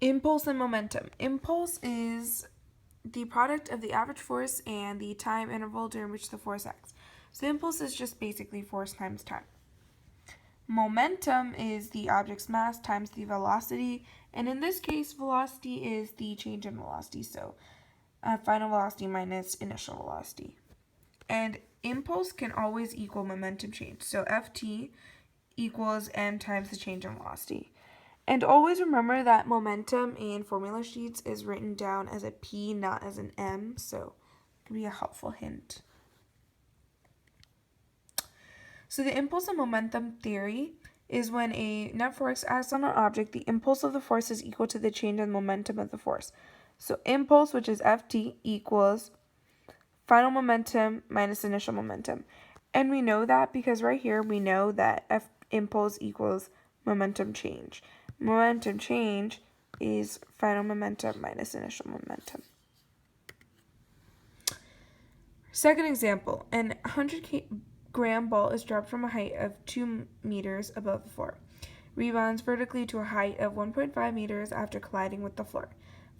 Impulse and momentum. Impulse is the product of the average force and the time interval during which the force acts. So impulse is just basically force times time. Momentum is the object's mass times the velocity, and in this case, velocity is the change in velocity, so final velocity minus initial velocity. And impulse can always equal momentum change, so Ft equals m times the change in velocity. And always remember that momentum in formula sheets is written down as a P, not as an M, so it can be a helpful hint. So the impulse and momentum theory is when a net force acts on an object, the impulse of the force is equal to the change in momentum of the force. So impulse, which is Ft, equals final momentum minus initial momentum. And we know that because right here we know that F impulse equals momentum change. Momentum change is final momentum minus initial momentum. Second example, an 100-gram ball is dropped from a height of 2 meters above the floor. Rebounds vertically to a height of 1.5 meters after colliding with the floor.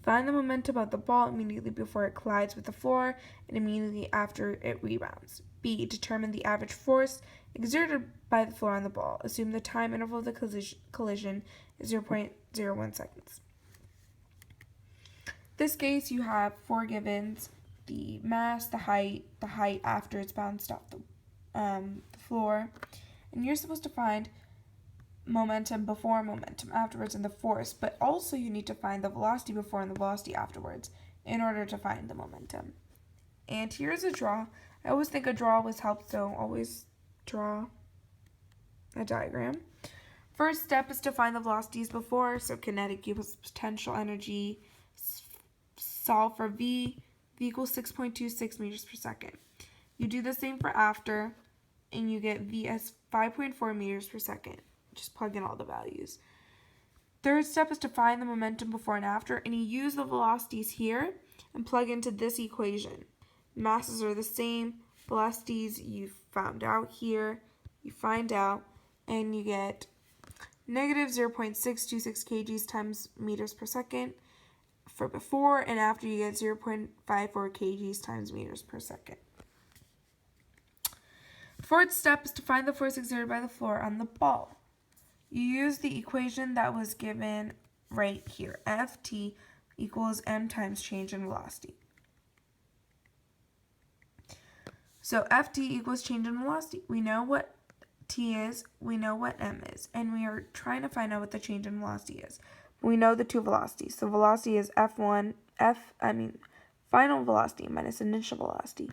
Find the momentum of the ball immediately before it collides with the floor and immediately after it rebounds. B. Determine the average force exerted by the floor on the ball. Assume the time interval of the collision is 0.01 seconds. In this case, you have four givens: the mass, the height after it's bounced off the floor, and you're supposed to find momentum before, momentum afterwards, and the force, but also you need to find the velocity before and the velocity afterwards in order to find the momentum. And here's a draw. I always think a draw always helps, so always draw a diagram. First step is to find the velocities before, so kinetic equals potential energy. Solve for V equals 6.26 meters per second. You do the same for after, and you get V as 5.4 meters per second. Just plug in all the values. Third step is to find the momentum before and after, and you use the velocities here and plug into this equation. Masses are the same, velocities you found out here, you find out, and you get negative 0.626 kgs times meters per second for before, and after you get 0.54 kgs times meters per second. Fourth step is to find the force exerted by the floor on the ball. You use the equation that was given right here. Ft equals m times change in velocity. So Ft equals change in velocity. We know what t is, we know what m is, and we are trying to find out what the change in velocity is. We know the two velocities. So velocity is final velocity minus initial velocity.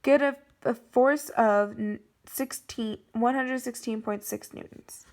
Get a force of 116.6 newtons.